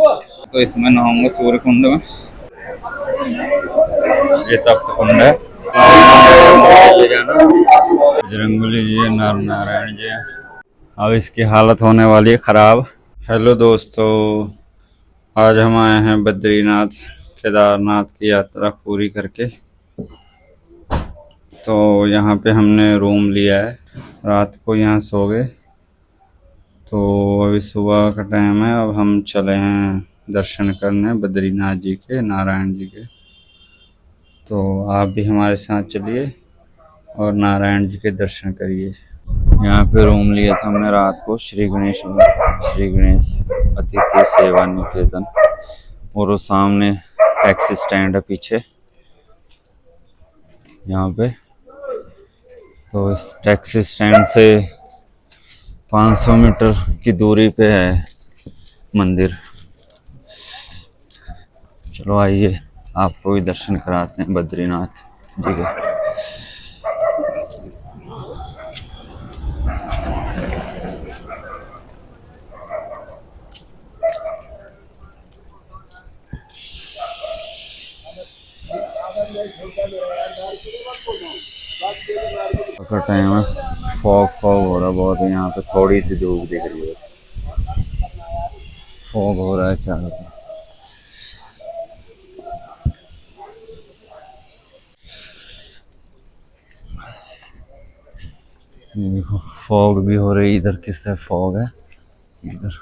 तो इसमें नहाऊंगा सूर्य कुंड में। ये तप्त कुंड है। ले जाना बजरंगबली जी है, नर नारायण जी है। अब इसकी हालत होने वाली है खराब। हेलो दोस्तों, आज हम आए हैं बद्रीनाथ केदारनाथ की यात्रा पूरी करके। तो यहाँ पे हमने रूम लिया है, रात को यहाँ सो गए। तो अभी सुबह का टाइम है, अब हम चले हैं दर्शन करने बद्रीनाथ जी के, नारायण जी के। तो आप भी हमारे साथ चलिए और नारायण जी के दर्शन करिए। यहाँ पे रूम लिया था हमने रात को, श्री गणेश अतिथि सेवा निकेतन। और वो सामने टैक्सी स्टैंड है पीछे यहाँ पे। तो इस टैक्सी स्टैंड से 500 मीटर की दूरी पे है मंदिर। चलो आइए आपको भी दर्शन कराते हैं बद्रीनाथ जी के। का टाइम है, फॉग हो रहा है बहुत। यहाँ पे थोड़ी सी धूप दिख रही है, फॉग हो रहा है चारों तरफ। देखो फॉग भी हो रही है इधर। किससे फॉग है इधर?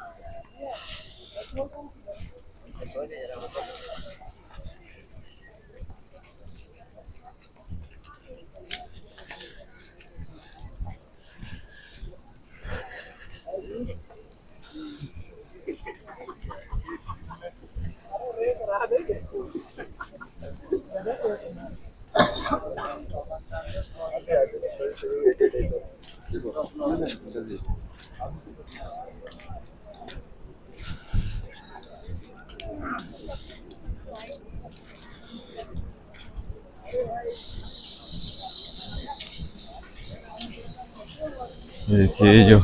देखिए जो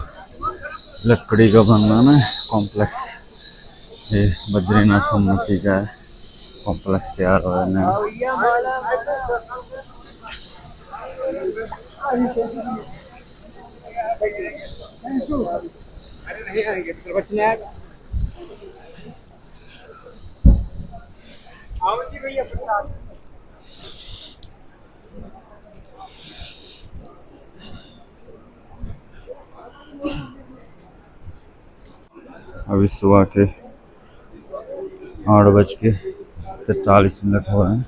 लकड़ी का बनना ना कॉम्प्लेक्स, ये बद्रीनाथ समिति का है कॉम्प्लेक्स तैयार हो रहा है। अभी सुबह के 8:43 हो रहे हैं।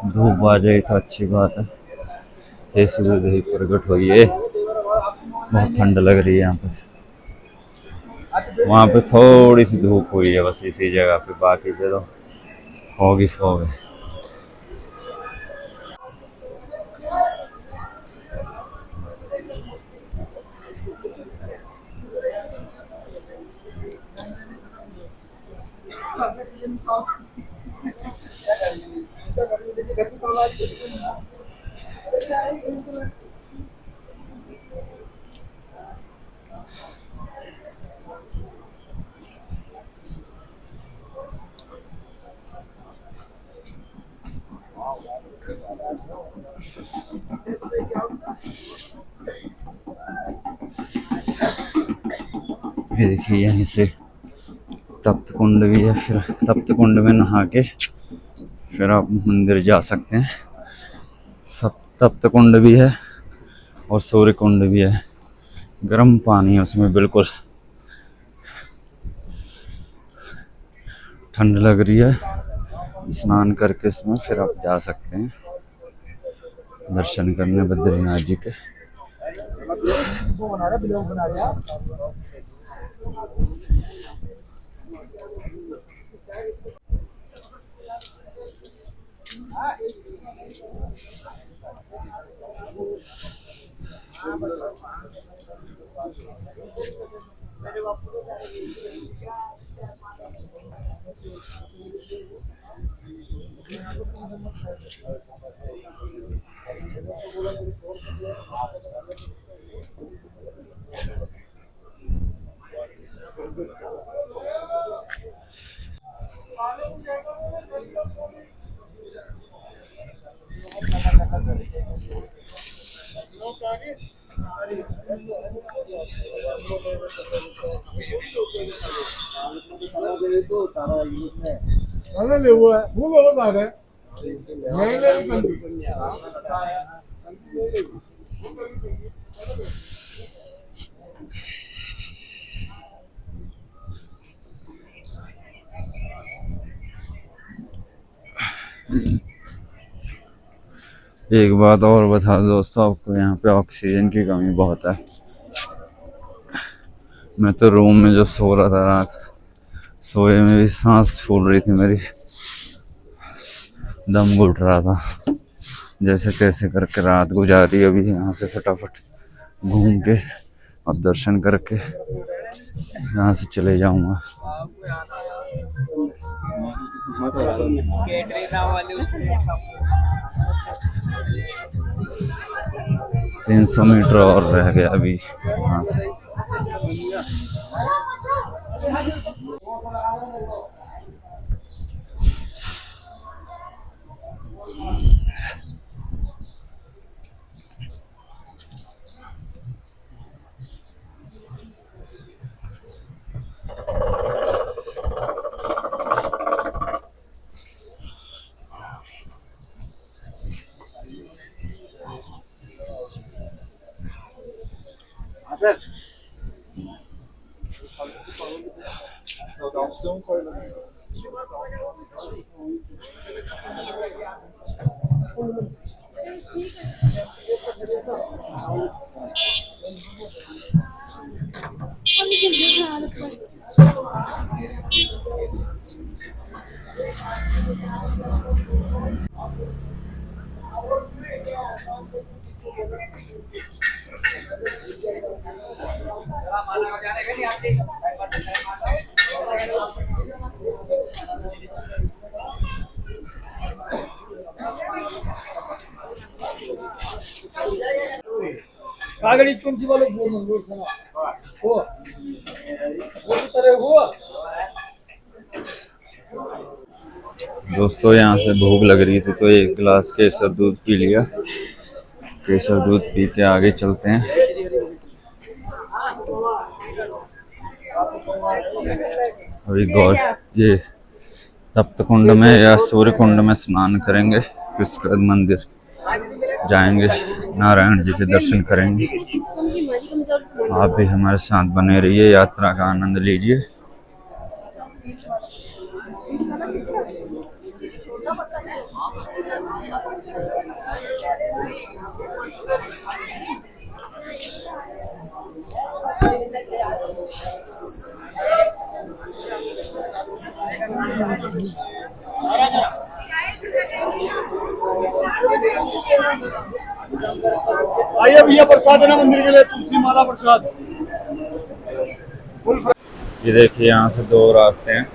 धूप आ जाए तो अच्छी बात है। ये सूरज ही प्रकट हुई है, बहुत ठंड लग रही है यहाँ पे। वहाँ पे थोड़ी सी धूप हुई है बस इसी जगह पे, बाकी पे तो फॉग ही फॉग है। ये देखिए यहीं से तप्त कुंड भी है, फिर तप्त कुंड में नहा के फिर आप मंदिर जा सकते हैं। सब तप्त कुंड भी है और सूर्य कुंड भी है। गर्म पानी है उसमें, बिल्कुल ठंड लग रही है। स्नान करके उसमें फिर आप जा सकते हैं दर्शन करने बद्रीनाथ जी के। एक बात और बता दो दोस्तों, आपको यहाँ पे ऑक्सीजन की कमी बहुत है। मैं तो रूम में जो सो रहा था रात, सोए में भी सांस फूल रही थी मेरी, दम घुट रहा था। जैसे कैसे करके रात गुजारी। अभी यहाँ से फटाफट घूम के और दर्शन करके यहाँ से चले जाऊंगा। 300 मीटर और रह गया अभी यहाँ से। दोस्तों यहाँ से भूख लग रही थी तो एक गिलास केसर दूध पी लिया। केसर दूध पी के आगे चलते हैं। अभी ये तप्त कुंड में या सूर्य कुंड में स्नान करेंगे, उसके बाद मंदिर जाएंगे, नारायण जी के दर्शन करेंगे। आप भी हमारे साथ बने रहिए, यात्रा का आनंद लीजिए। आइए भैया, प्रसाद है ना मंदिर के लिए, तुलसी माला प्रसाद। ये देखिए यहाँ से दो रास्ते हैं।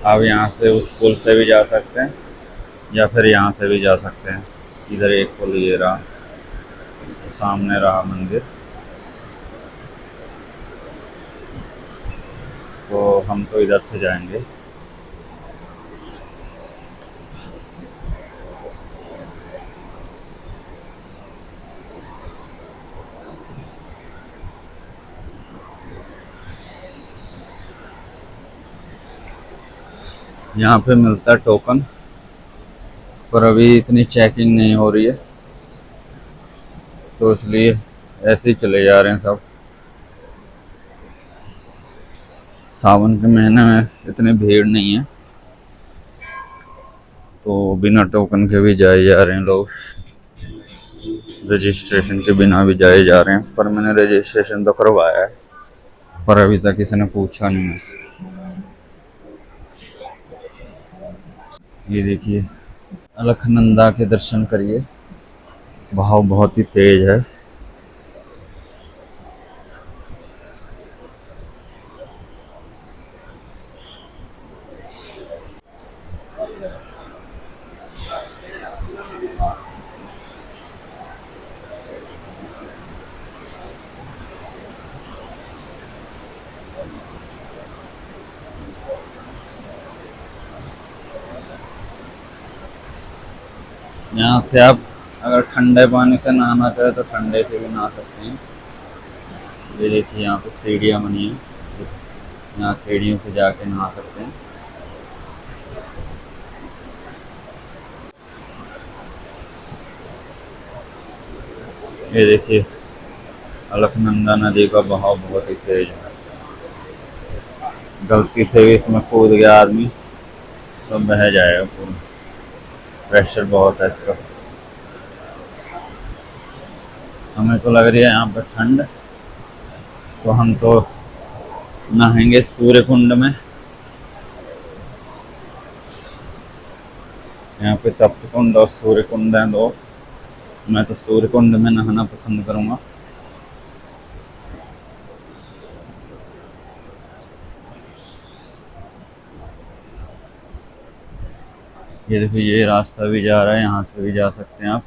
आप यहाँ से उस पुल से भी जा सकते हैं या फिर यहाँ से भी जा सकते हैं। इधर एक पुल ये रहा, सामने रहा मंदिर। तो हम तो इधर से जाएंगे। यहाँ पे मिलता है टोकन, पर अभी इतनी चेकिंग नहीं हो रही है तो इसलिए ऐसे ही चले जा रहे हैं सब। सावन के महीने में इतनी भीड़ नहीं है तो बिना टोकन के भी जाए जा रहे हैं लोग, रजिस्ट्रेशन के बिना भी जाए जा रहे हैं। पर मैंने रजिस्ट्रेशन तो करवाया है, पर अभी तक किसी ने पूछा नहीं मुझसे। ये देखिए अलखनंदा के दर्शन करिए, बहाव बहुत ही तेज है। यहाँ से आप अगर ठंडे पानी से नहाना चाहे तो ठंडे से भी नहा सकते हैं। ये देखिए यहाँ पे सीढ़ियाँ बनी हैं, यहाँ सीढ़ियों से जाके नहा सकते हैं। ये देखिए अलकनंदा नदी का बहाव बहुत ही तेज है, गलती से भी इसमें कूद गया आदमी तो बह जाएगा पूरा, प्रेशर बहुत है इसका। हमें तो लग रही है यहाँ पे ठंड, तो हम तो नहाएंगे सूर्य कुंड में। यहाँ पे तप्त कुंड और सूर्य कुंड है दो। मैं तो सूर्य कुंड में नहाना पसंद करूँगा। ये देखो ये रास्ता भी जा रहा है, यहाँ से भी जा सकते हैं आप।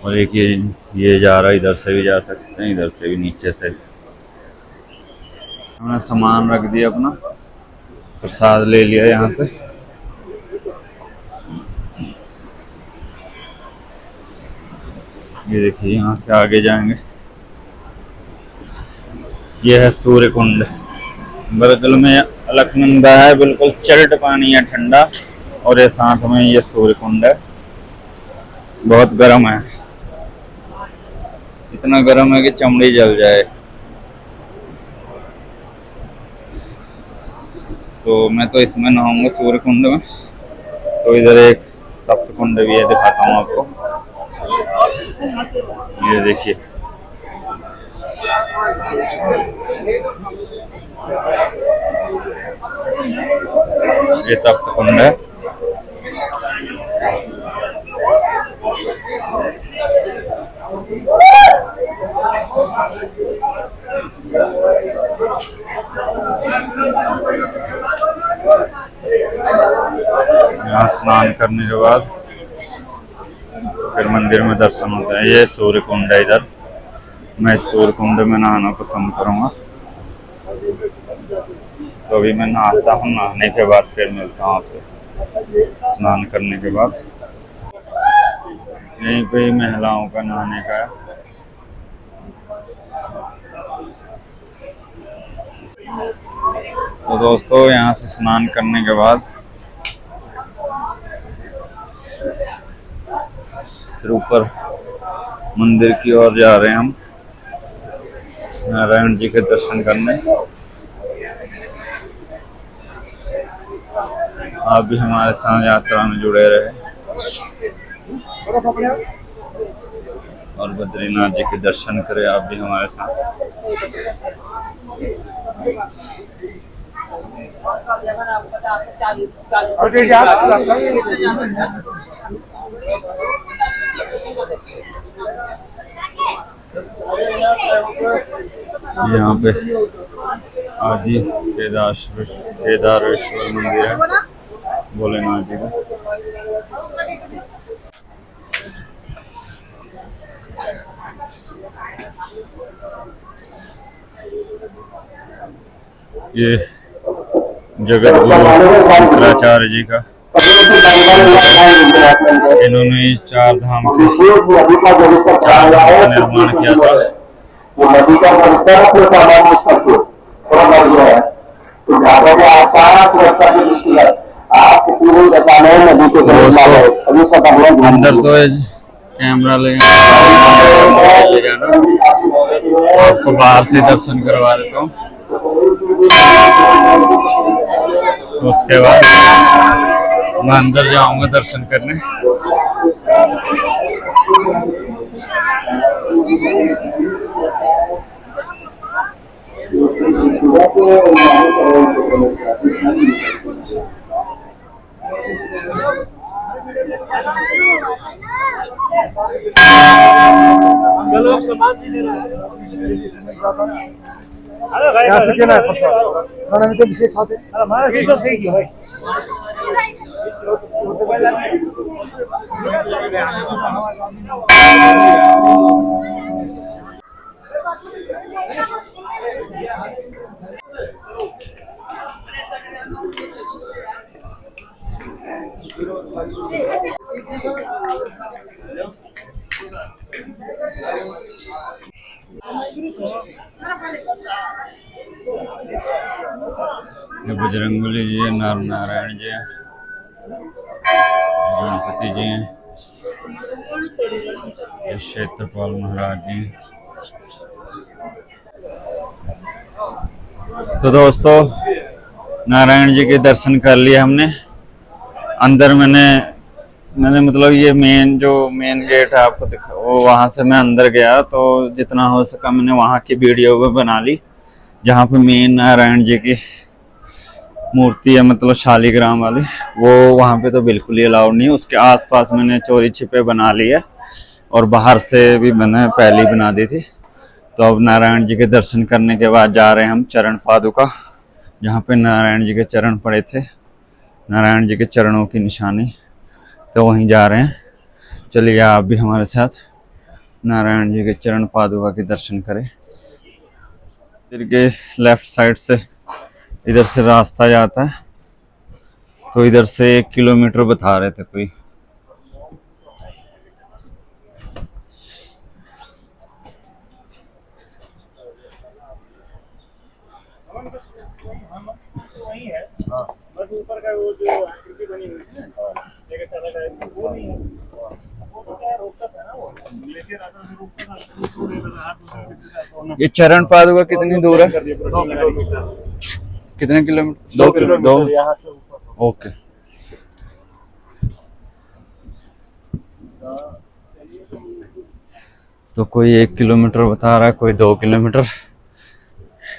और एक ये जा रहा है, इधर से भी जा सकते हैं, इधर से भी, नीचे से। हमने सामान रख दिया अपना, प्रसाद ले लिया यहाँ से। ये देखिए यहाँ से आगे जाएंगे, ये है सूर्य कुंड। बगल में अलकनंदा है, बिल्कुल चिल्ड पानी है, ठंडा। और ये साथ में ये सूर्य कुंड है, बहुत गर्म है, इतना गर्म है कि चमड़ी जल जाए। तो मैं तो इसमें नहाऊंगा सूर्य कुंड में। तो इधर एक तप्त कुंड भी है, दिखाता हूँ आपको। ये देखिए ये तप्त कुंड है। यहाँ स्नान करने के बाद फिर मंदिर में दर्शन होते हैं। ये सूर्य कुंड है इधर। मैं सूर्य कुंड में नहाना पसंद करूँगा। तो अभी मैं नहाता हूँ, नहाने के बाद फिर मिलता हूँ आपसे स्नान करने के बाद। यहीं पे महिलाओं का नहाने का है। तो दोस्तों यहाँ से स्नान करने के बाद फिर ऊपर मंदिर की ओर जा रहे हैं हम, नारायण जी के दर्शन करने। आप भी हमारे साथ यात्रा में जुड़े रहे और बद्रीनाथ जी के दर्शन करें आप भी हमारे साथ। यहाँ पे आदि केदारेश्वर मंदिर है भोलेनाथ जी का। ये जगत गुरु शंकराचार्य जी का, इन्होंने चार धाम का निर्माण किया था। नदी का सामान्य है तो सुरक्षा की दृष्टि है आपको पूरी बताना है नदी के अंदर तो कैमरा ले जाना, आपको बाहर से दर्शन करवा देता हूँ। तो उसके बाद मैं अंदर जाऊंगा दर्शन करने। चलो सामान भी लेना है। क्या सकेला है प्रसाद खाना में तो इसे खाते हमारा ये तो सही है भाई। ये बजरंगबली जी है, नर नारायण जी है, गणपति जी हैं, ये क्षेत्रपाल महाराज जी हैं। तो दोस्तों नारायण जी के दर्शन कर लिए हमने। अंदर मैंने मतलब ये मेन गेट है आपको दिखा, वो वहां से मैं अंदर गया तो जितना हो सका मैंने वहां की वीडियो भी बना ली। जहाँ पे मेन नारायण जी की मूर्ति है, मतलब शालिग्राम वाली, वो वहां पे तो बिल्कुल ही अलाउड नहीं है। उसके आसपास मैंने चोरी छिपे बना लिया और बाहर से भी मैंने पहले ही बना दी थी। तो अब नारायण जी के दर्शन करने के बाद जा रहे हैं हम चरण पादुका, जहाँ पे नारायण जी के चरण पड़े थे, नारायण जी के चरणों की निशानी, तो वहीं जा रहे हैं। चलिए आप भी हमारे साथ नारायण जी के चरण पादुका के दर्शन करें। फिर के लेफ्ट साइड से इधर से रास्ता जाता है, तो इधर से 1 किलोमीटर बता रहे थे कोई। बस ऊपर का वो जो आकृति बनी हुई है जगह सारा का वो नहीं है, वो तो क्या रोकता था ना, वो ग्लेशियर आता था रोकता था, थोड़े हाथ ये चरण पादुका कितनी दूर है? 2 किलोमीटर। कितने किलोमीटर? 2 किलोमीटर यहाँ से ऊपर। ओके। तो कोई 1 किलोमीटर बता रहा है, कोई 2 किलोमीटर।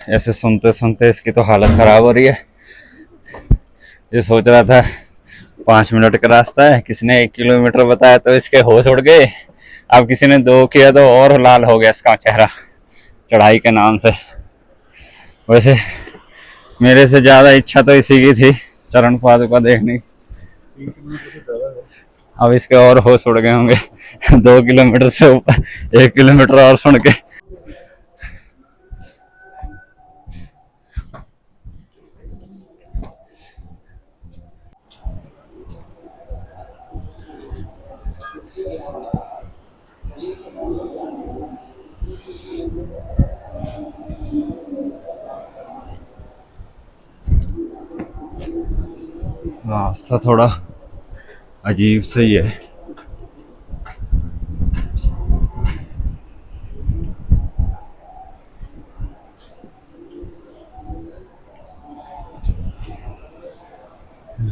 ऐसे सुनते सुनते इसकी तो हालत खराब हो रही है। ये सोच रहा था 5 मिनट का रास्ता है, किसी ने 1 किलोमीटर बताया तो इसके होश उड़ गए। अब किसी ने 2 किया तो और लाल हो गया इसका चेहरा चढ़ाई के नाम से। वैसे मेरे से ज्यादा इच्छा तो इसी की थी, चरण पादुका देखने की। अब इसके और होश उड़ गए होंगे 2 किलोमीटर से ऊपर 1 किलोमीटर और सुन के। रास्ता थोड़ा अजीब सही है।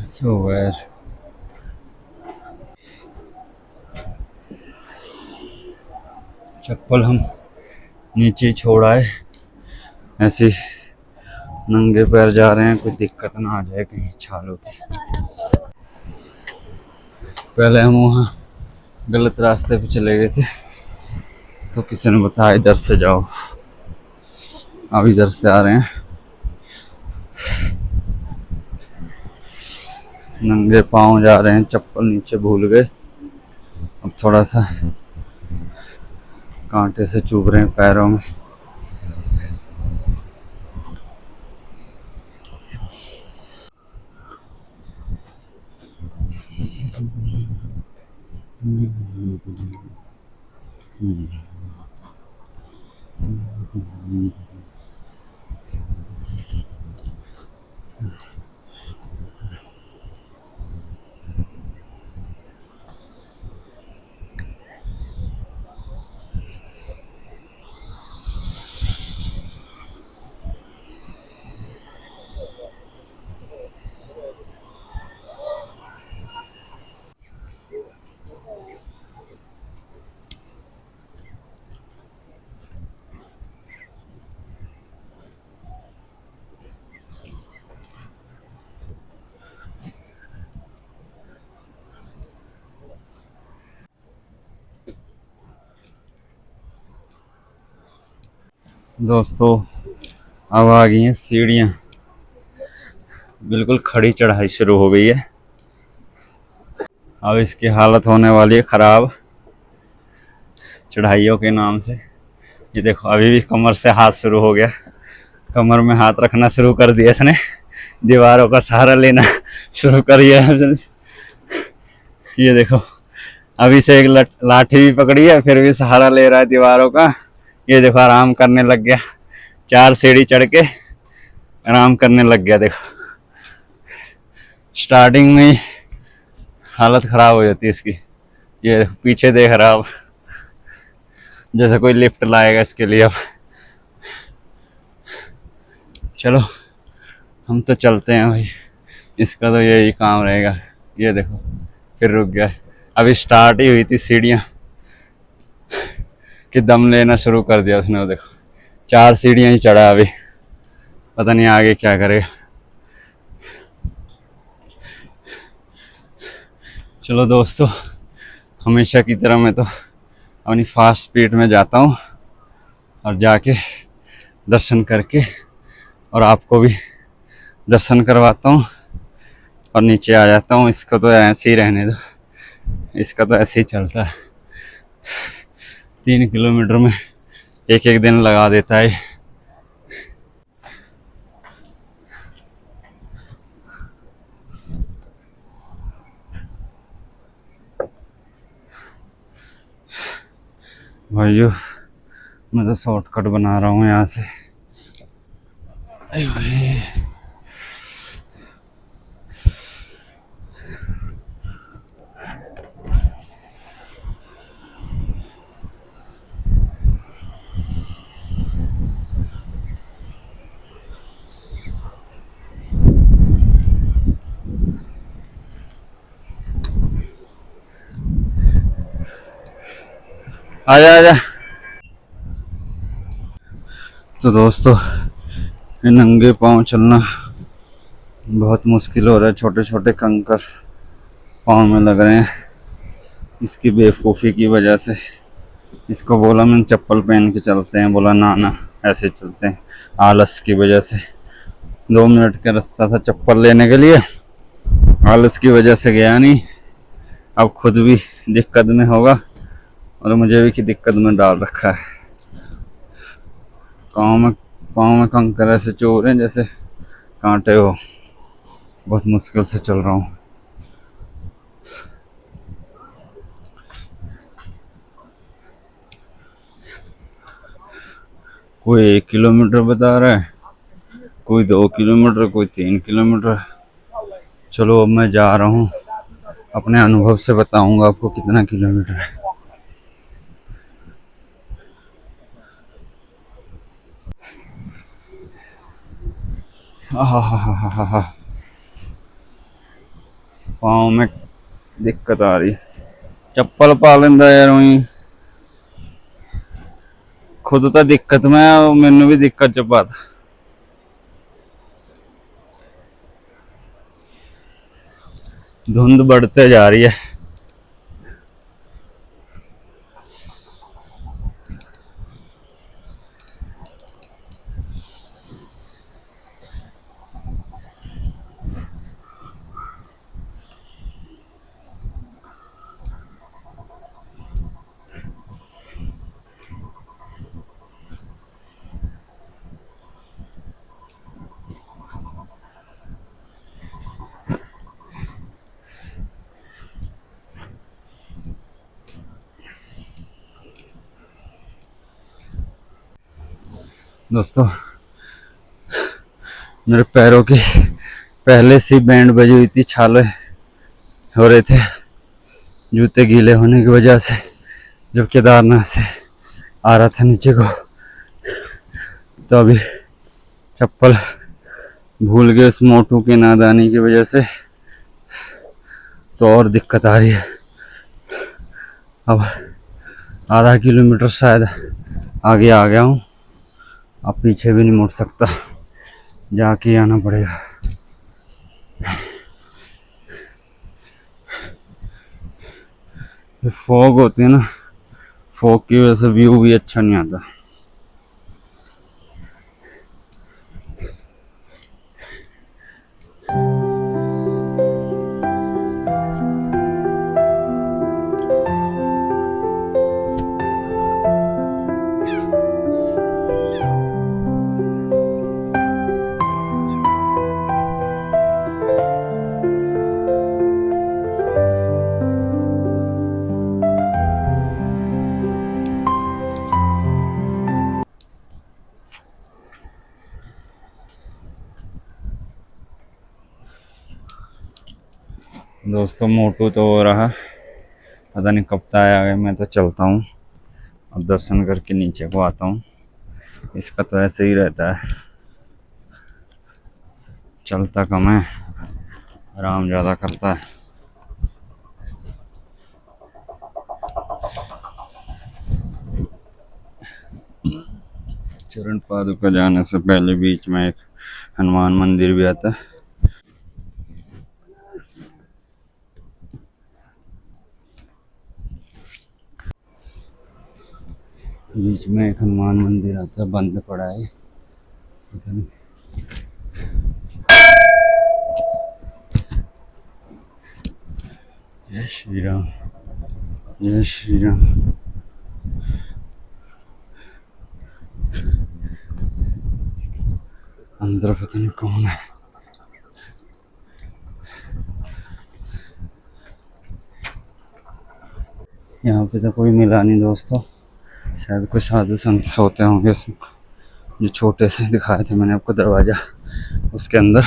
So where चप्पल हम नीचे छोड़ आए, ऐसे नंगे पैर जा रहे हैं, कोई दिक्कत ना आ जाए कहीं छालों की। पहले हम वहाँ गलत रास्ते पे चले गए थे, तो किसी ने बताया इधर से जाओ, अब इधर से आ रहे हैं। नंगे पाँव जा रहे हैं, चप्पल नीचे भूल गए। अब थोड़ा सा कांटे से चुभ रहे हैं पैरों में। दोस्तों अब आ गई हैं सीढ़ियाँ, बिल्कुल खड़ी चढ़ाई शुरू हो गई है। अब इसकी हालत होने वाली है ख़राब चढ़ाइयों के नाम से। ये देखो अभी भी कमर से हाथ शुरू हो गया, कमर में हाथ रखना शुरू कर दिया इसने, दीवारों का सहारा लेना शुरू कर दिया। ये देखो, अभी से एक लाठी भी पकड़ी है, फिर भी सहारा ले रहा है दीवारों का। ये देखो आराम करने लग गया, 4 सीढ़ी चढ़ के आराम करने लग गया। देखो स्टार्टिंग में ही हालत खराब हो जाती है इसकी। ये देखो, पीछे देख रहा अब, जैसे कोई लिफ्ट लाएगा इसके लिए। अब चलो हम तो चलते हैं भाई, इसका तो यही काम रहेगा। ये देखो फिर रुक गया। अभी स्टार्ट ही हुई थी सीढ़ियाँ कि दम लेना शुरू कर दिया उसने। वो देखो 4 सीढ़ियाँ ही चढ़ा, अभी पता नहीं आगे क्या करेगा। चलो दोस्तों, हमेशा की तरह मैं तो अपनी फास्ट स्पीड में जाता हूँ और जाके दर्शन करके और आपको भी दर्शन करवाता हूँ और नीचे आ जाता हूँ। इसको तो ऐसे ही रहने दो, इसका तो ऐसे ही चलता है। 3 किलोमीटर में एक एक दिन लगा देता है। भाइयों मैं तो शॉर्टकट बना रहा हूँ यहाँ से। आजा आजा। तो दोस्तों, ये नंगे पाँव चलना बहुत मुश्किल हो रहा है। छोटे छोटे कंकर पाँव में लग रहे हैं इसकी बेवकूफ़ी की वजह से। इसको बोला मैंने चप्पल पहन के चलते हैं, बोला ना ना ऐसे चलते हैं। आलस की वजह से 2 मिनट का रास्ता था चप्पल लेने के लिए, आलस की वजह से गया नहीं। अब खुद भी दिक्कत में होगा और मुझे भी की दिक्कत में डाल रखा है। पाँव में कंकर ऐसे चोर हैं जैसे कांटे हो। बहुत मुश्किल से चल रहा हूँ। कोई 1 किलोमीटर बता रहा है, कोई 2 किलोमीटर, कोई 3 किलोमीटर। चलो अब मैं जा रहा हूँ, अपने अनुभव से बताऊंगा आपको कितना किलोमीटर है। पाँव में दिक्कत आ रही, चप्पल पा लेंदा यार। वही खुद तो दिक्कत में, मैनू भी दिक्कत च पाता। धुंध बढ़ते जा रही है। दोस्तों, मेरे पैरों की पहले से बैंड बजी हुई थी, छाले हो रहे थे जूते गीले होने की वजह से। जब केदारनाथ से आ रहा था नीचे को, तो अभी चप्पल भूल गए उस मोटू के नादानी की वजह से, तो और दिक्कत आ रही है। अब आधा किलोमीटर शायद आगे आ गया हूँ, अब पीछे भी नहीं मुड़ सकता, जाके आना पड़ेगा। ये फॉग होती है ना, फॉग की वजह से व्यू भी अच्छा नहीं आता। दोस्तों मोटू तो हो रहा, पता नहीं कब तक आएगा। मैं तो चलता हूँ, अब दर्शन करके नीचे को आता हूँ। इसका तो ऐसे ही रहता है, चलता कम है, आराम ज़्यादा करता है। चरण पादुका जाने से पहले बीच में एक हनुमान मंदिर भी आता है। बीच में एक हनुमान मंदिर आता है, बंद पड़ा है, पता नहीं। जय श्री राम, जय श्री राम। अंदर पता नहीं कौन है। यहाँ पे तो कोई मिला नहीं दोस्तों, शायद कुछ साधु संत सोते होंगे उसमें। जो छोटे से दिखाए थे मैंने आपको दरवाजा, उसके अंदर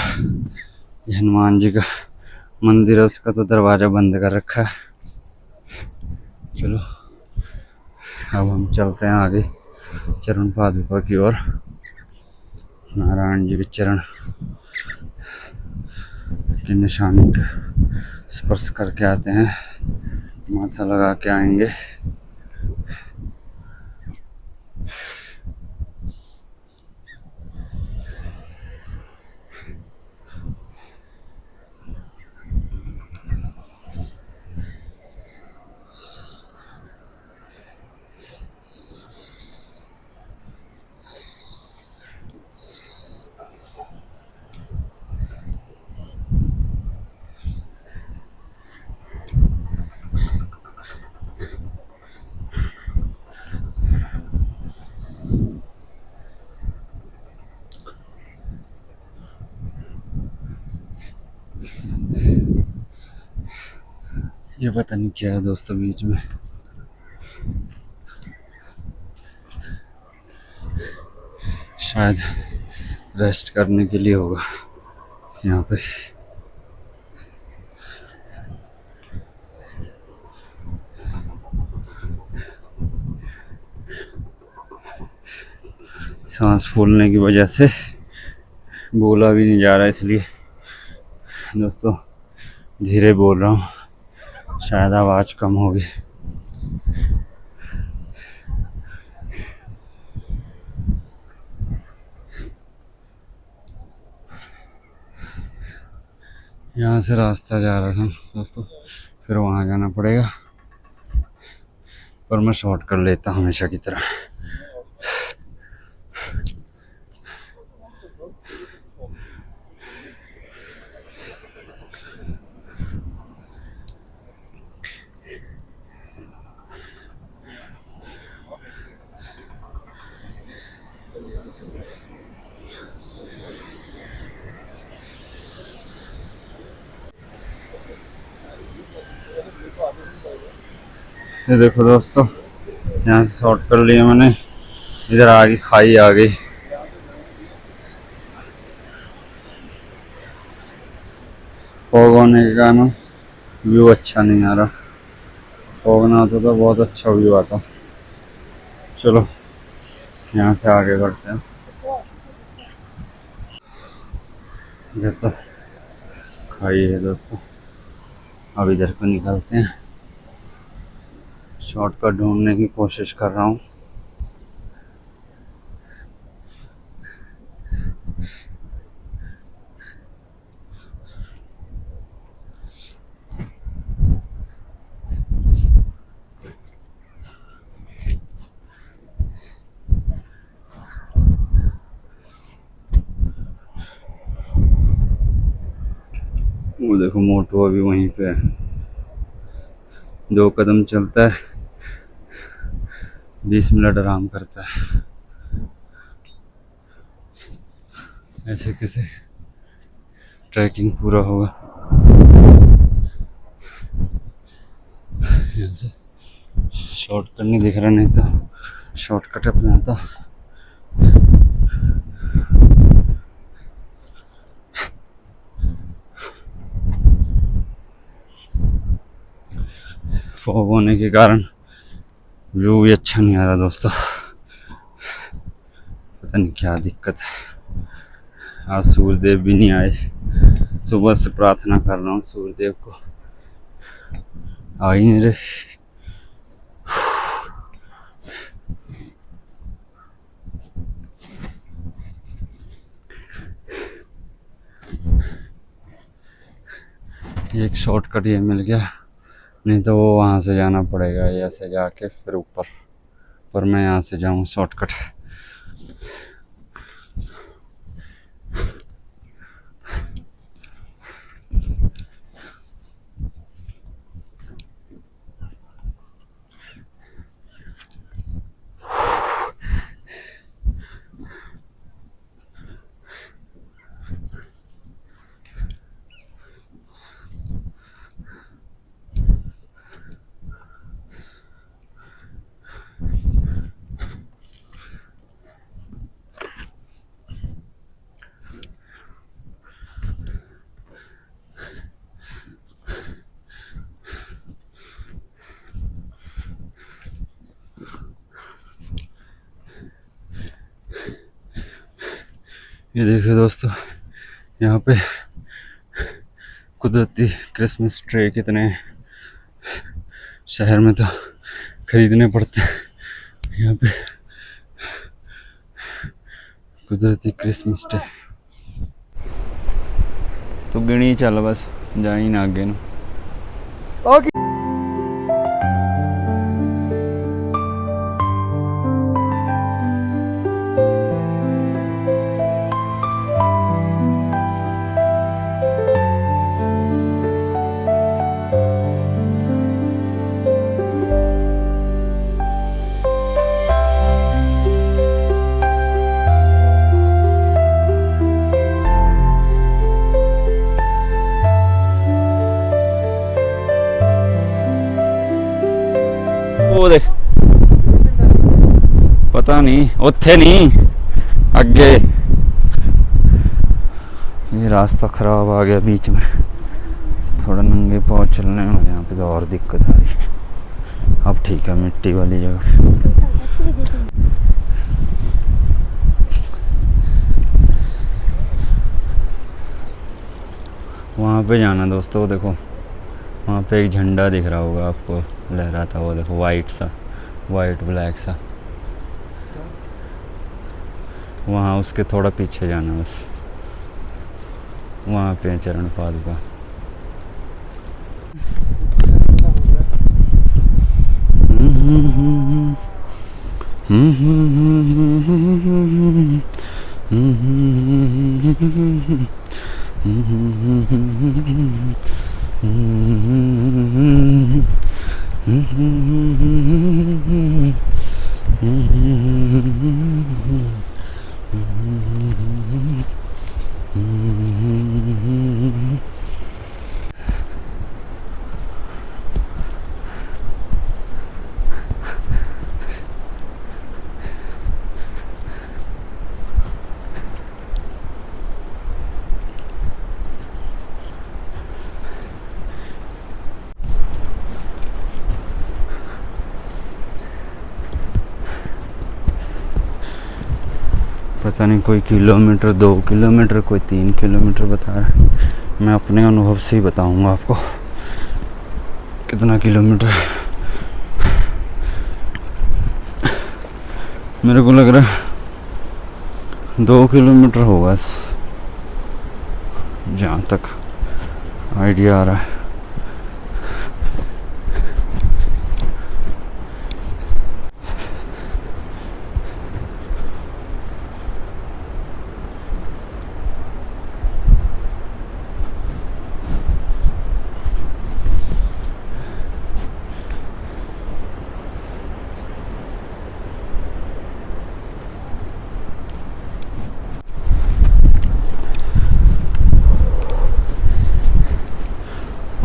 ये हनुमान जी का मंदिर है, उसका तो दरवाजा बंद कर रखा है। चलो अब हम चलते हैं आगे चरण पादुका की ओर। नारायण जी के चरण के निशानी का स्पर्श करके आते हैं, माथा लगा के आएंगे। ये पता नहीं क्या है दोस्तों बीच में, शायद रेस्ट करने के लिए होगा यहाँ पे। सांस फूलने की वजह से बोला भी नहीं जा रहा, इसलिए दोस्तों धीरे बोल रहा हूँ, शायद आवाज़ कम होगी। यहाँ से रास्ता जा रहा था दोस्तों, फिर वहाँ जाना पड़ेगा, पर मैं शॉर्ट कर लेता हमेशा की तरह। ये देखो दोस्तों, यहाँ से शॉर्ट कर लिया मैंने, इधर आगे खाई आ गई। फॉग होने के कारण व्यू अच्छा नहीं आ रहा, फॉग ना आता तो बहुत अच्छा व्यू आता। चलो यहाँ से आगे बढ़ते हैं। इधर तो खाई है दोस्तों, अब इधर को निकलते हैं। शॉर्टकट ढूंढने की कोशिश कर रहा हूँ। वो देखो मोटू अभी वहीं पे है, 2 कदम चलता है, 20 मिनट आराम करता है। ऐसे कैसे ट्रैकिंग पूरा होगा। यहाँ से शॉर्टकट नहीं दिख रहा, नहीं तो शॉर्टकट अपनाता। फॉग होने के कारण व्यू भी अच्छा नहीं आ रहा दोस्तों। पता नहीं क्या दिक्कत है। आज सूर्यदेव भी नहीं आए। सुबह से प्रार्थना कर रहा हूँ सूर्यदेव को, आ ही नहीं रहे। एक शॉर्टकट ये मिल गया, नहीं तो वो वहाँ से जाना पड़ेगा, ऐसे जाके फिर ऊपर। पर मैं यहाँ से जाऊँ शॉर्टकट। ये देखिए दोस्तों, यहाँ पे कुदरती क्रिसमस ट्री कितने हैं। शहर में तो खरीदने पड़ते हैं, यहाँ पे कुदरती क्रिसमस ट्री। तो गिनी चल बस, जा ही ना आगे न। वो देख, पता नहीं उत्थे नहीं आगे। ये रास्ता खराब आ गया बीच में, थोड़ा नंगे पाँव चलने में यहाँ पे तो और दिक्कत आ रही है। अब ठीक है, मिट्टी वाली जगह। वहाँ पे जाना दोस्तों, देखो वहाँ पे एक झंडा दिख रहा होगा आपको, लहराता हुआ, देखो वाइट सा, वाइट ब्लैक सा। वहाँ उसके थोड़ा पीछे जाना बस, वहाँ पे चरण पादुका। पता नहीं, कोई किलोमीटर, 2 किलोमीटर, कोई 3 किलोमीटर बता रहा है। मैं अपने अनुभव से ही बताऊंगा आपको कितना किलोमीटर है। मेरे को लग रहा है 2 किलोमीटर होगा, जहाँ तक आइडिया आ रहा है।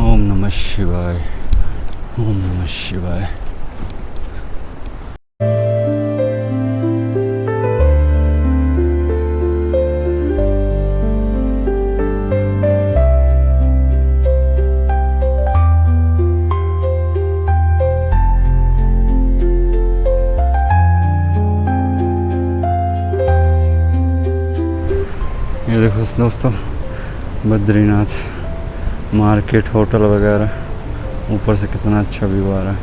ओम नमः शिवाय, ओम नमः शिवाय। ये देखो दोस्तों, बद्रीनाथ मार्केट, होटल वगैरह, ऊपर से कितना अच्छा व्यू आ रहा है।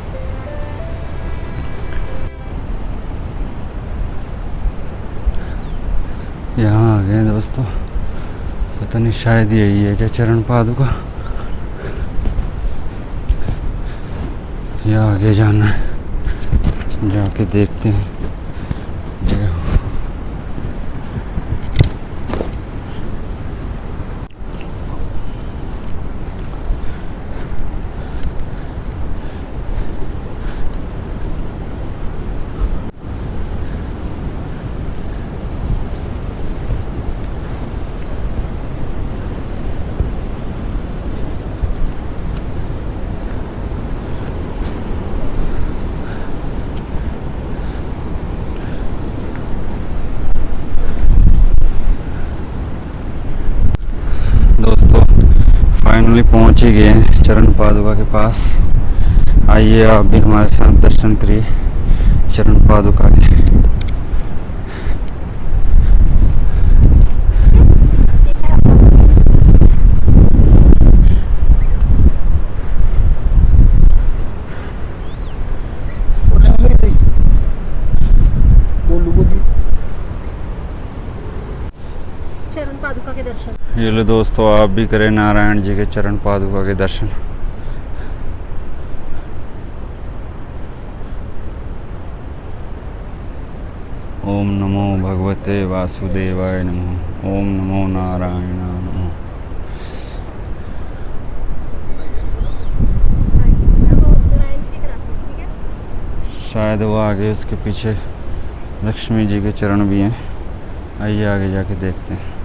यहाँ आ गए हैं दोस्तों, पता नहीं शायद यही है क्या चरण पादुका, या आगे जाना है, जाके देखते हैं। जय हो। दोस्तों फाइनली पहुंच ही गए हैं चरण पादुका के पास। आइए आप भी हमारे साथ दर्शन करिए चरण पादुका के। चरण पादुका के दर्शन। ये लो दोस्तों, आप भी करें नारायण जी के चरण पादुका के दर्शन। ओम नमो भगवते वासुदेवाय नमः। ओम नमो नारायण नमः। शायद वो आगे उसके पीछे लक्ष्मी जी के चरण भी हैं। आइए आगे जाके देखते हैं।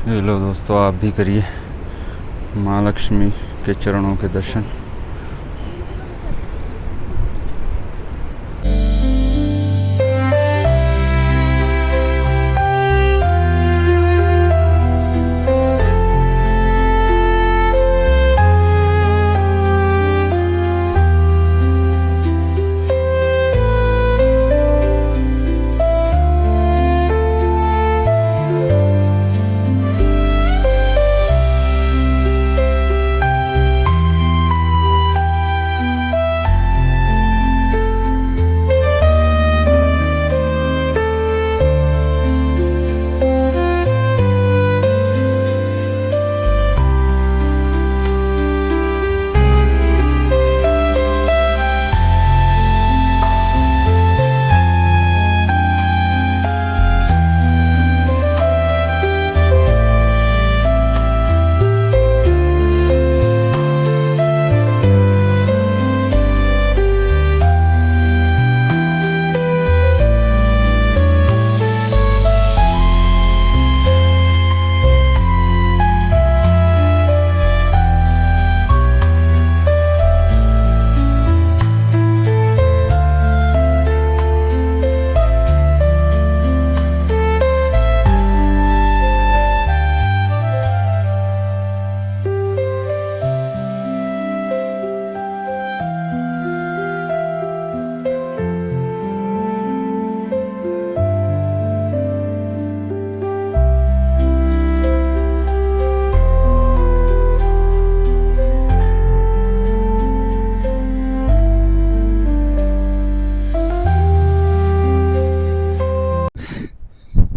ये लो दोस्तों, आप भी करिए माँ लक्ष्मी के चरणों के दर्शन।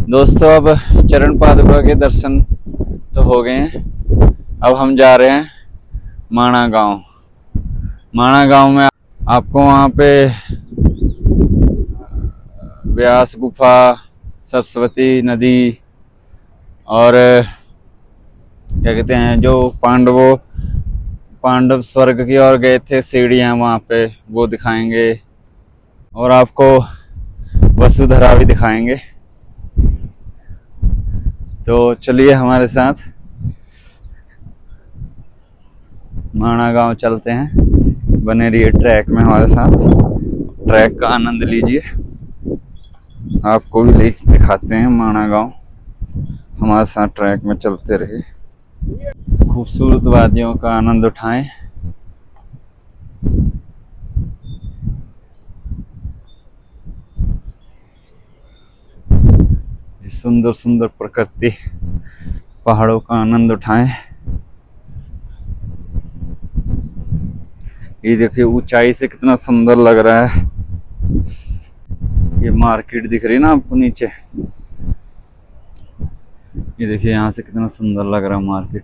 दोस्तों अब चरण पादुका के दर्शन तो हो गए हैं। अब हम जा रहे हैं माणा गांव। माणा गांव में आपको वहाँ पे व्यास गुफा, सरस्वती नदी और क्या कहते हैं जो पांडव स्वर्ग की ओर गए थे, सीढ़ियाँ वहाँ पे वो दिखाएंगे और आपको वसुधरा भी दिखाएंगे। तो चलिए हमारे साथ माणा गांव चलते हैं। बने रहिए ट्रैक में हमारे साथ, ट्रैक का आनंद लीजिए। आपको भी ले दिखाते हैं माणा गांव, हमारे साथ ट्रैक में चलते रहे, खूबसूरत वादियों का आनंद उठाएं। ये सुंदर सुंदर प्रकृति पहाड़ों का आनंद उठाएं। ये देखिए ऊंचाई से कितना सुंदर लग रहा है। ये मार्केट दिख रही है ना आपको नीचे, ये देखिए यहाँ से कितना सुंदर लग रहा है मार्केट।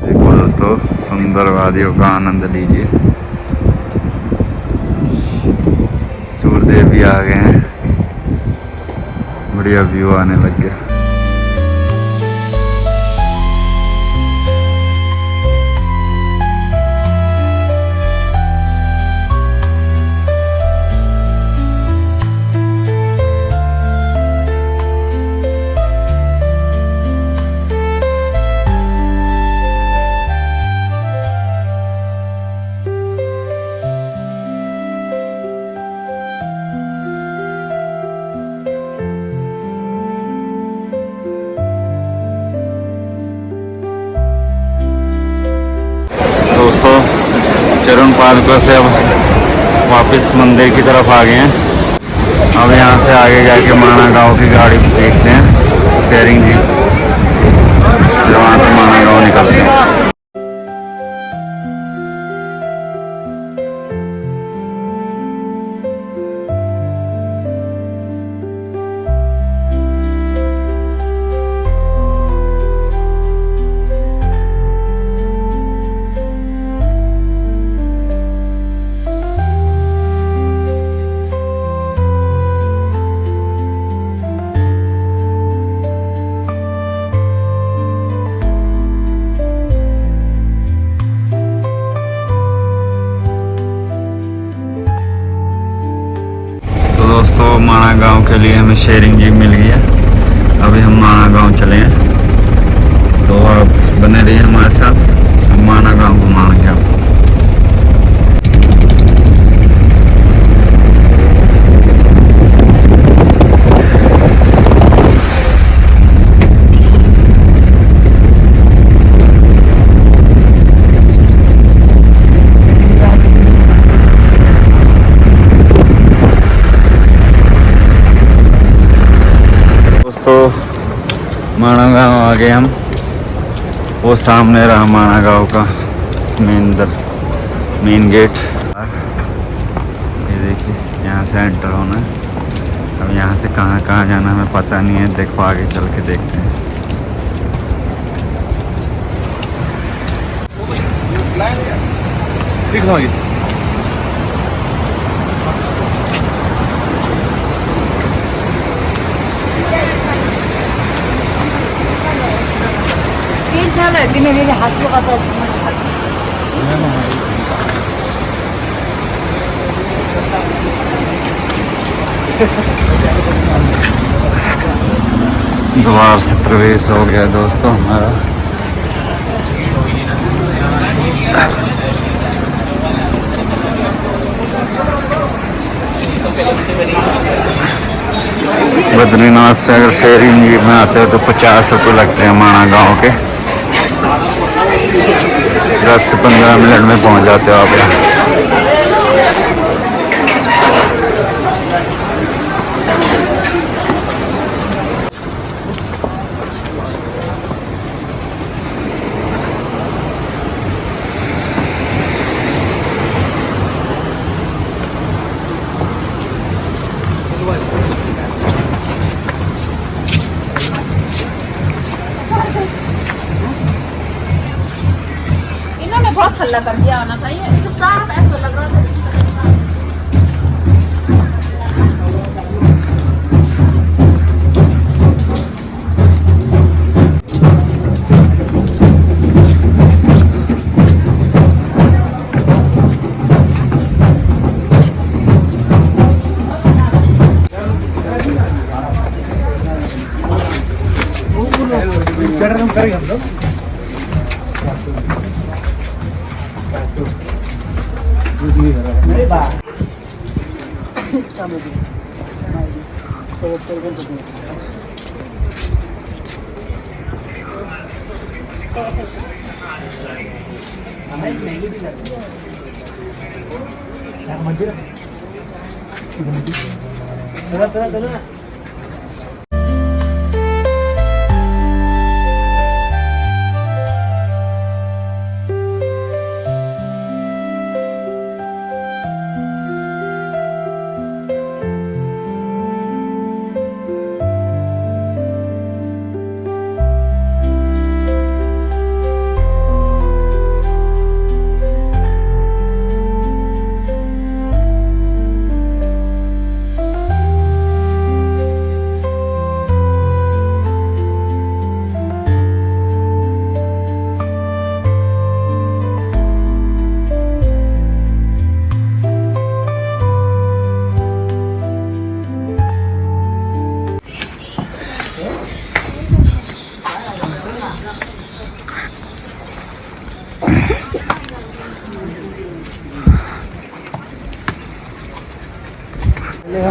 देखो दोस्तों, सुंदर वादियों का आनंद लीजिए। सूर्यदेव भी आ गए हैं, बढ़िया व्यू आने लग गया। दोस्तों चरण पादुका से अब वापस मंदिर की तरफ आ गए हैं। अब यहाँ से आगे जाके माणा गांव की गाड़ी देखते हैं, शेयरिंग जी, फिर वहाँ से माणा गांव निकलते हैं। दोस्तों माणा गांव के लिए हमें शेयरिंग जीप मिल गई है। अभी हम माणा गांव चले हैं, तो आप बने रहिए हमारे साथ, हम माणा गांव घुमाएंगे आपको। माणा गांव आ गए हम, वो सामने रहा माणा गांव का मेन गेट। ये देखिए यहाँ से एंटर होना है। अब यहाँ से कहाँ कहाँ जाना हमें पता नहीं है, देखो आगे चल के देखते हैं। 괜찮아요. 니네 하수도 갖다 द्वार से प्रवेश हो गया दोस्तों हमारा। बद्रीनाथ से अगर शेयरिंग जीप में आते हो तो 50 रुपये लगते हैं माणा गांव के। 10 से 15 मिनट में पहुंच जाते हो आप यहाँ। इन्होंने बहुत हल्ला कर दिया होना चाहिए, चुपचाप ऐसा लग रहा था।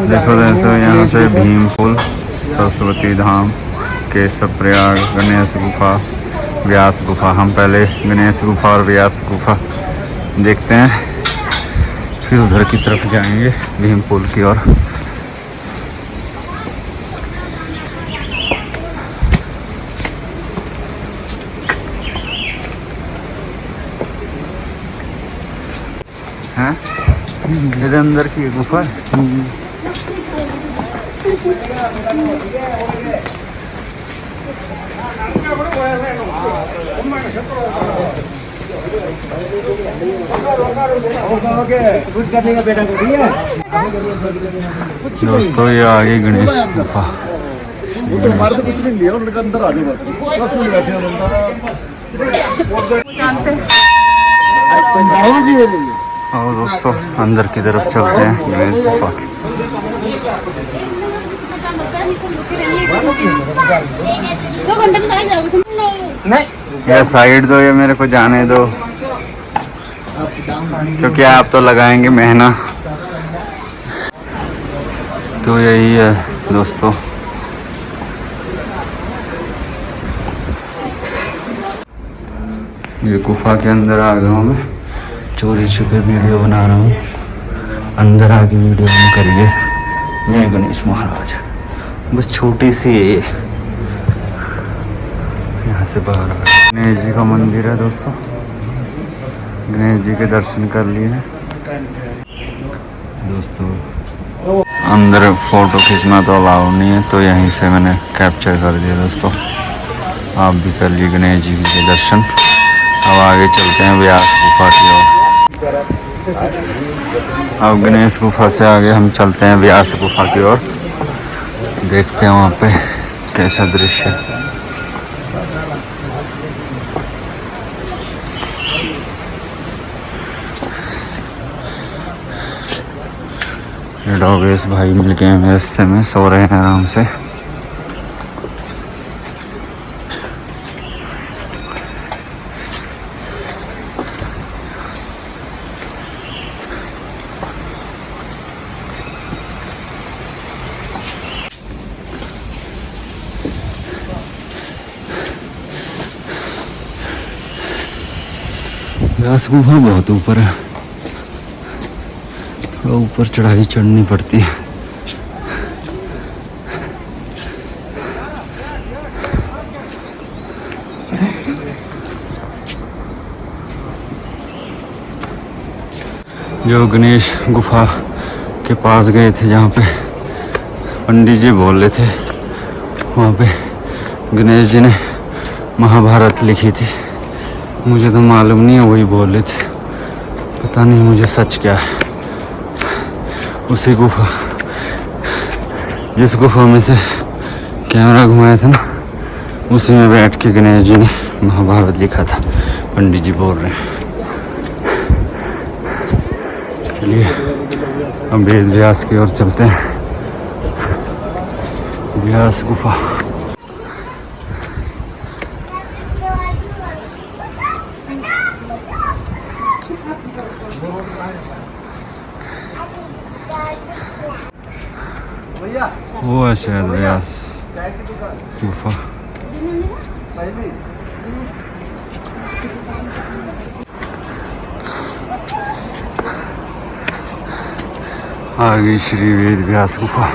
देखो दोस्तों, यहाँ से भीमपुल, सरस्वती धाम, केशव प्रयाग, गणेश गुफा, व्यास गुफा। हम पहले गणेश गुफा और व्यास गुफा देखते हैं, फिर उधर की तरफ जाएंगे भीमपुल की ओर। हैं? इधर अंदर की गुफा है। दोस्तों ये आ गई गणेश गुफा। और दोस्तों अंदर की तरफ चलते हैं गणेश गुफा की। ये साइड दो, ये मेरे को जाने दो, क्योंकि आप तो लगाएंगे महीना। तो यही है दोस्तों, ये गुफा के अंदर आ गया हूँ मैं। चोरी छुपे वीडियो बना रहा हूँ, अंदर आके वीडियो में करिए। जय गणेश महाराज। बस छोटी सी है ये, यहाँ से बाहर आ। गणेश जी का मंदिर है दोस्तों, गणेश जी के दर्शन कर लिए हैं दोस्तों। अंदर फोटो खींचना तो अलाउ नहीं है, तो यहीं से मैंने कैप्चर कर दिया दोस्तों। आप भी कर लिए गणेश जी के दर्शन। अब आगे चलते हैं व्यास गुफा की ओर। अब गणेश गुफा से आगे हम चलते हैं व्यास गुफा की ओर, देखते हैं वहाँ पे कैसा दृश्य है। डॉगेश भाई मिल गए हैं रास्ते में, सो रहे हैं आराम से। व्यास गुफा बहुत ऊपर है, थोड़ा ऊपर चढ़ाई चढ़नी पड़ती है। जो गणेश गुफा के पास गए थे, जहाँ पे पंडित जी बोल रहे थे, वहाँ पे गणेश जी ने महाभारत लिखी थी। मुझे तो मालूम नहीं है, वही बोल रहे थे, पता नहीं मुझे सच क्या है। उसी गुफा, जिस गुफा में से कैमरा घुमाया था ना, उसी में बैठ के गणेश जी ने महाभारत लिखा था, पंडित जी बोल रहे हैं। चलिए अब वेद व्यास की ओर चलते हैं, व्यास गुफा। वो है शायद व्यास गुफा। आ गई श्री वेद व्यास गुफा।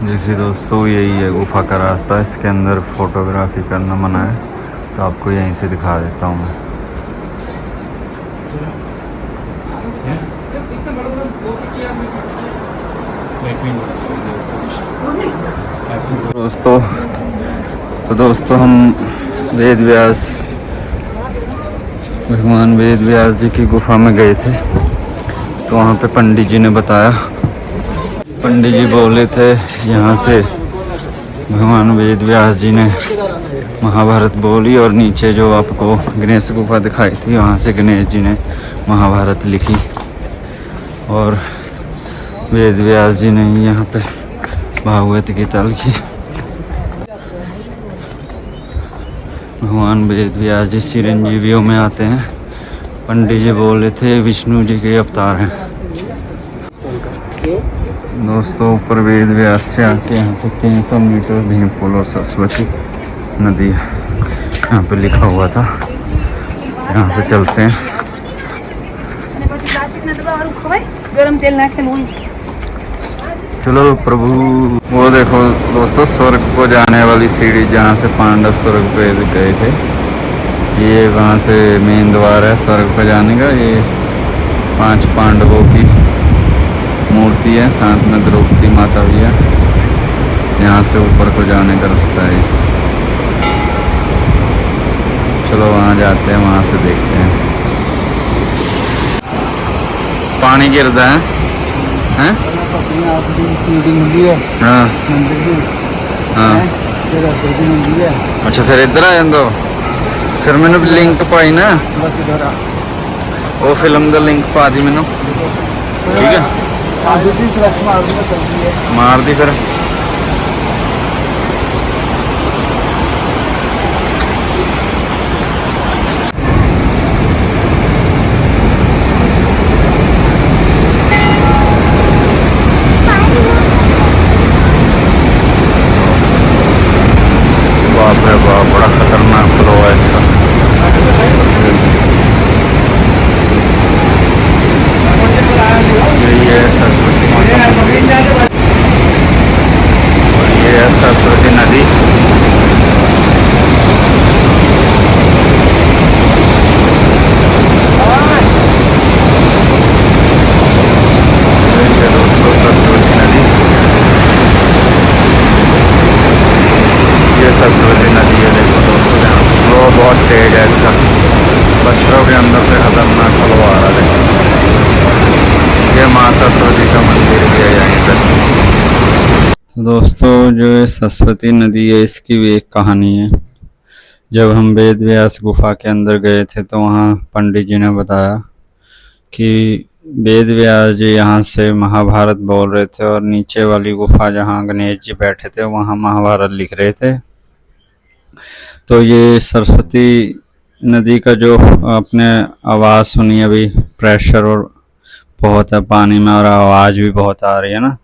देखिए दोस्तों, यही है गुफा का रास्ता। इसके अंदर फोटोग्राफी करना मना है, तो आपको यहीं से दिखा देता हूँ मैं। दोस्तों हम वेद व्यास, भगवान वेद व्यास जी की गुफा में गए थे। तो वहाँ पे पंडित जी ने बताया, पंडित जी बोले थे यहाँ से भगवान वेद व्यास जी ने महाभारत बोली, और नीचे जो आपको गणेश गुफा दिखाई थी वहाँ से गणेश जी ने महाभारत लिखी, और वेद व्यास जी ने यहाँ पे भागवत गीता लिखी। भगवान वेद व्यास जी चिरंजीवियों में आते हैं। पंडित जी बोले थे विष्णु जी के अवतार हैं। दोस्तों ऊपर वेद व्यास से आके यहाँ से 300 मीटर भीम पुल और सरस्वती नदी यहाँ पे लिखा हुआ था। यहाँ से चलते हैं। गरम तेल ना खेल। चलो प्रभु। वो देखो दोस्तों, स्वर्ग को जाने वाली सीढ़ी जहाँ से पांडव स्वर्ग पे गए थे, ये वहाँ से मेन द्वार है स्वर्ग पे जाने का। ये 5 पांडवों की मूर्ति है, साथ में द्रौपदी माता भी है। यहाँ से ऊपर को जाने का रास्ता है। चलो वहाँ जाते हैं, वहाँ से देखते हैं। पानी गिरता है, हैं? हाँ हाँ। अच्छा फिर इधर आ जाते हो। फिर मैंने लिंक पाई ना, वो फिल्म का लिंक पा दी मैंने। ठीक है, मार दी फिर। बाप रे बाप, बड़ा खतरनाक फ्लो है इसका। यही है सरस्वती माता मंदिर, और ये है सरस्वती नदी। दोस्तों सरस्वती नदी, ये सरस्वती नदी है। देखो दोस्तों, यहाँ फ्लो बहुत तेज है इसका। पत्थरों के अंदर से खतरनाक फ्लो आ रहा है। ये माँ सरस्वती का मंदिर भी है यहीं पर। तो दोस्तों जो ये सरस्वती नदी है, इसकी भी एक कहानी है। जब हम वेद व्यास गुफा के अंदर गए थे तो वहाँ पंडित जी ने बताया कि वेद व्यास जी यहाँ से महाभारत बोल रहे थे, और नीचे वाली गुफा जहाँ गणेश जी बैठे थे वहाँ महाभारत लिख रहे थे। तो ये सरस्वती नदी का जो आपने आवाज़ सुनी अभी, प्रेशर और बहुत है पानी में, और आवाज़ भी बहुत आ रही है ना,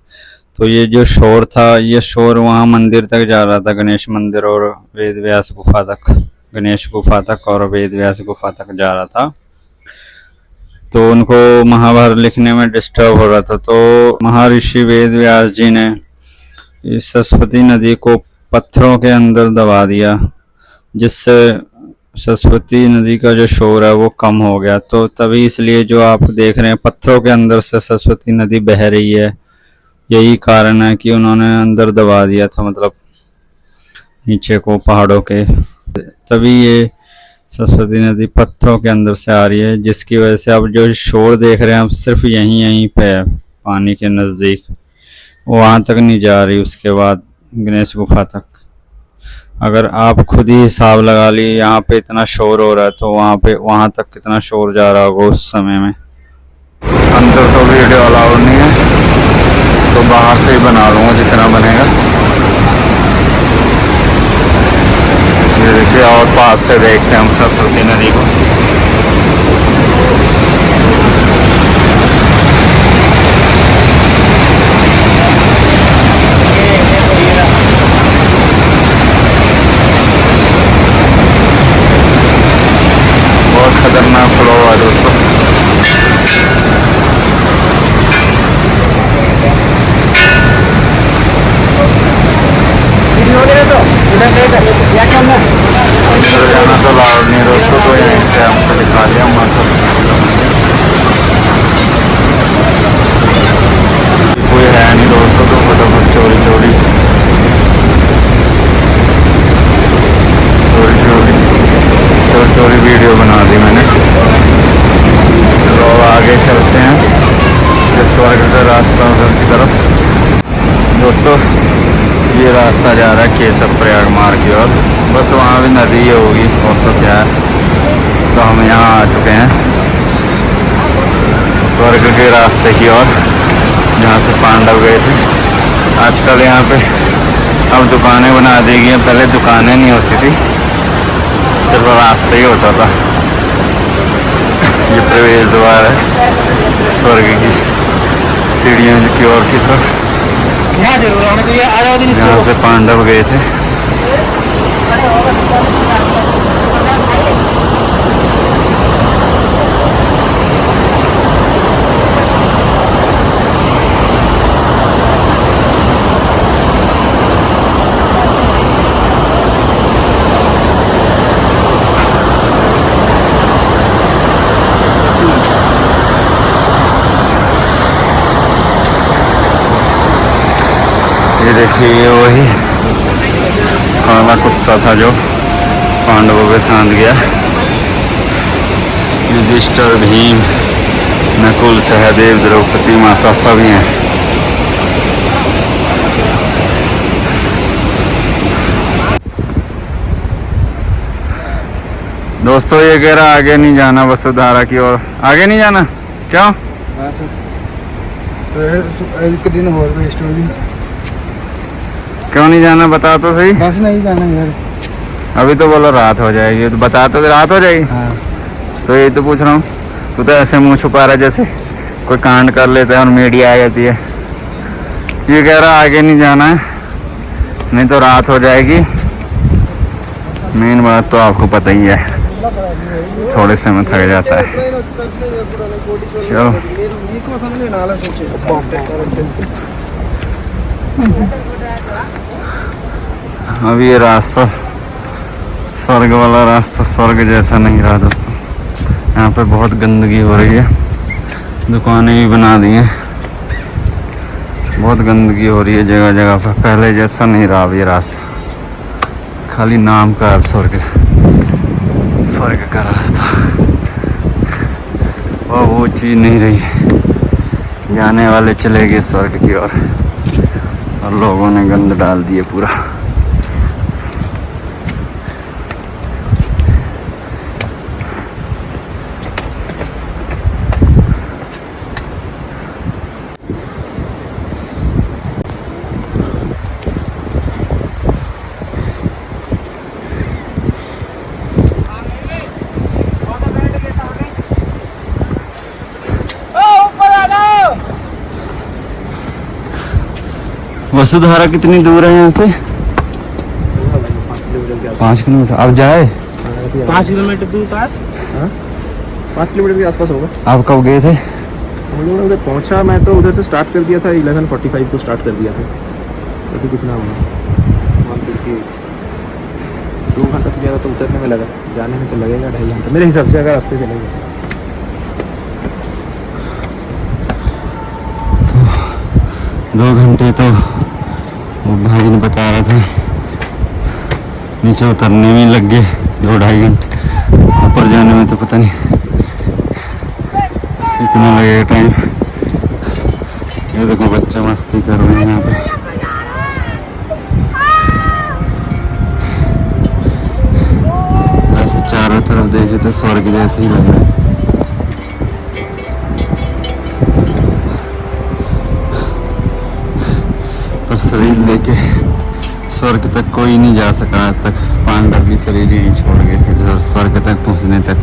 तो ये जो शोर था, ये शोर वहाँ मंदिर तक जा रहा था, गणेश मंदिर और वेद व्यास गुफा तक, गणेश गुफा तक और वेद व्यास गुफा तक जा रहा था। तो उनको महाभारत लिखने में डिस्टर्ब हो रहा था। तो महर्षि वेद व्यास जी ने इस सरस्वती नदी को पत्थरों के अंदर दबा दिया, जिससे सरस्वती नदी का जो शोर है वो कम हो गया। तो तभी इसलिए जो आप देख रहे हैं पत्थरों के अंदर से सरस्वती नदी बह रही है, यही कारण है कि उन्होंने अंदर दबा दिया था, मतलब नीचे को पहाड़ों के। तभी ये सरस्वती नदी पत्थरों के अंदर से आ रही है, जिसकी वजह से अब जो शोर देख रहे हैं अब सिर्फ यहीं पे है, पानी के नज़दीक, वहाँ तक नहीं जा रही। उसके बाद गणेश गुफा तक अगर आप खुद ही हिसाब लगा ली, यहाँ पे इतना शोर हो रहा है तो वहाँ तक कितना शोर जा रहा होगा उस समय में। अंदर तो वीडियो अलाउड नहीं है, तो बाहर से ही बना लूँगा जितना बनेगा। ये देखिए, और पास से देखते हैं हम सरस्वती नदी को। बहुत खतरनाक फ्लो है दोस्तों। अंदर जाना तो अलाउड नहीं दोस्तों, तो यहीं से हमको दिखा दिया मस्त। कोई है नहीं दोस्तों, तो फटाफट चोरी चोरी वीडियो बना दी मैंने। चलो अब आगे चलते हैं, स्वर्ग का रास्ता उधर की तरफ। दोस्तों ये रास्ता जा रहा है केशव प्रयाग मार्ग की ओर। बस वहाँ भी नदी होगी और तो क्या है। तो हम यहाँ आ चुके हैं स्वर्ग के रास्ते की ओर, जहाँ से पांडव गए थे। आजकल यहाँ पे अब दुकानें बना दी गई हैं, पहले दुकानें नहीं होती थी, सिर्फ रास्ता ही होता था। ये प्रवेश द्वार है स्वर्ग की सीढ़ियों की ओर की तरफ, जहाँ से पांडव गए थे। ये देखिए, वही काला कुत्ता था जो पांडवों के साथ गया। युधिष्ठिर, भीम, नकुल, सहदेव, द्रौपदी माता सभी हैं। दोस्तों ये कह रहा आगे नहीं जाना, वसुधारा की ओर आगे नहीं जाना। क्यों? एक दिन और वेस्ट होगी। क्यों नहीं जाना, बता तो सही। बस नहीं जाना यार। अभी तो बोलो रात हो जाएगी, तो बता तो रात हो जाएगी। हाँ। तो यही तो पूछ रहा हूँ, तू तो ऐसे मुंह छुपा रहा है जैसे कोई कांड कर लेता है और मीडिया आ जाती है। ये कह रहा आगे नहीं जाना है, नहीं तो रात हो जाएगी। मेन बात तो आपको पता ही है, थोड़े से में थक जाता है। चलो अभी ये रास्ता स्वर्ग वाला रास्ता स्वर्ग जैसा नहीं रहा दोस्तों। यहाँ पे बहुत गंदगी हो रही है, दुकानें भी बना दी हैं, बहुत गंदगी हो रही है जगह जगह पर। पहले जैसा नहीं रहा अब ये रास्ता, खाली नाम का है स्वर्ग का रास्ता। और वो चीज़ नहीं रही, जाने वाले चले गए स्वर्ग की ओर और लोगों ने गंद डाल दिए पूरा। वसुधारा कितनी दूर है यहाँ से? 5 किलोमीटर। अब जाए 5 किलोमीटर दूर का, 5 किलोमीटर के आसपास होगा। आप कब गए थे? हम लोग उधर पहुंचा, मैं तो उधर से स्टार्ट कर दिया था, 11:45 को स्टार्ट कर दिया था। अभी कितना हुआ? 2 घंटा से ज़्यादा तो उतरने में लगा, जाने में तो लगेगा 2.5 घंटा मेरे हिसाब से, अगर रास्ते चलेंगे। तो 2 घंटे तो वो भाई ने बता रहा था, नीचे उतरने में लग गए 2-2.5 घंटे, ऊपर जाने में तो पता नहीं कितना लगेगा टाइम। ये देखो बच्चे मस्ती कर रहे हैं यहाँ पे। तरफ देखे तो स्वर्ग जैसे ही लग रहा है। पर शरीर लेके स्वर्ग तक कोई नहीं जा सका आज तक। पांडव भी शरीर यहीं छोड़ गए थे स्वर्ग तक पहुंचने तक,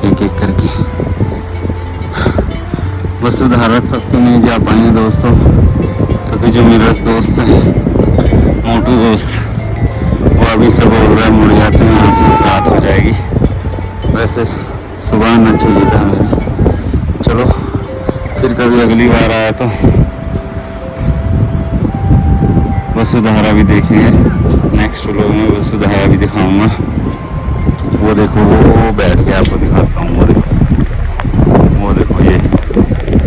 एक एक करके। वसुधारा तक तो नहीं जा पाएंगे दोस्तों, क्योंकि जो मेरा दोस्त है मोटू दोस्त, वो अभी से बोल रहा है मुड़ जाते हैं यहाँ से, रात हो जाएगी। वैसे सुबह आना चाहिए था मेरी। चलो फिर कभी अगली बार आया तो वसुधारा भी देखेंगे। नेक्स्ट व्लॉग में वसुधारा भी दिखाऊंगा। वो देखो वो बैठ गया, आपको दिखाता हूँ। वो देखो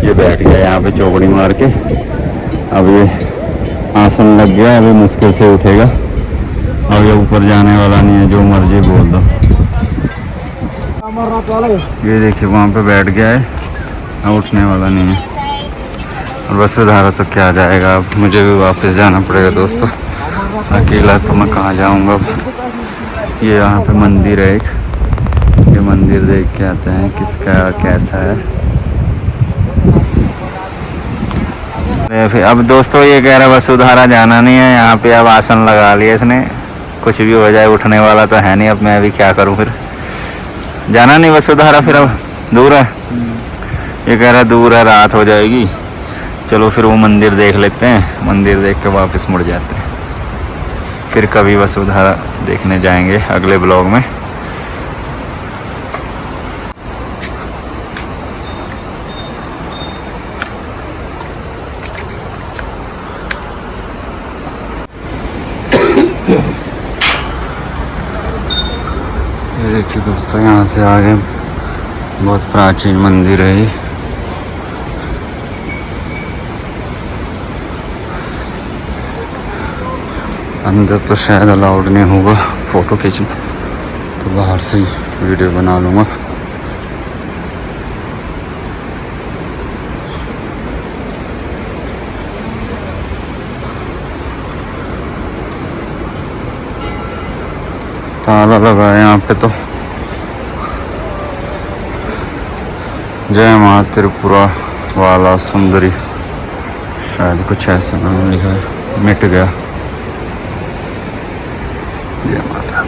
ये बैठ गया यहाँ पे चौकड़ी मार के। अब ये आसन लग गया, अभी मुश्किल से उठेगा। अब ये ऊपर जाने वाला नहीं है, जो मर्जी बोल दो। ये देखिए वहाँ पे बैठ गया है, अब उठने वाला नहीं है। और वसुधारा तो क्या जाएगा, अब मुझे भी वापस जाना पड़ेगा दोस्तों। अकेला तो मैं कहाँ जाऊँगा अब। ये यहाँ पे मंदिर है एक, ये मंदिर देख के आते हैं किसका कैसा है। फिर अब दोस्तों ये कह रहा है वसुधारा जाना नहीं है, यहाँ पे अब आसन लगा लिया इसने। कुछ भी हो जाए, उठने वाला तो है नहीं। अब मैं अभी क्या करूँ, फिर जाना नहीं वसुधारा, फिर अब दूर है। ये कह रहा है दूर है, रात हो जाएगी। चलो फिर वो मंदिर देख लेते हैं, मंदिर देख के वापस मुड़ जाते हैं। फिर कभी वसुधारा देखने जाएंगे अगले ब्लॉग में। ये देखिए दोस्तों, यहाँ से आगे बहुत प्राचीन मंदिर है ये। अंदर तो शायद अलाउड नहीं होगा फ़ोटो खींचना, तो बाहर से ही वीडियो बना लूँगा। ताला लगा है यहाँ पे तो। जय माँ त्रिपुरा वाला सुंदरी, शायद कुछ ऐसा नाम लिखा है, मिट गया। जय माता।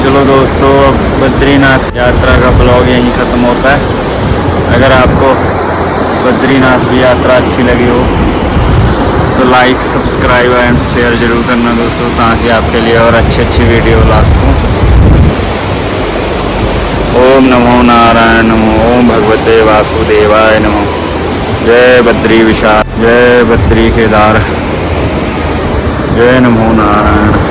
चलो दोस्तों, अब बद्रीनाथ यात्रा का ब्लॉग यहीं ख़त्म होता है। अगर आपको बद्रीनाथ की यात्रा अच्छी लगी हो तो लाइक, सब्सक्राइब एंड शेयर ज़रूर करना दोस्तों, ताकि आपके लिए और अच्छी वीडियो ला सकूँ। ओम नमो नारायण, नमो ओम भगवते वासुदेवाय नमो। जय बद्री विशाल, जय बद्री केदार, जय नमो नारायण।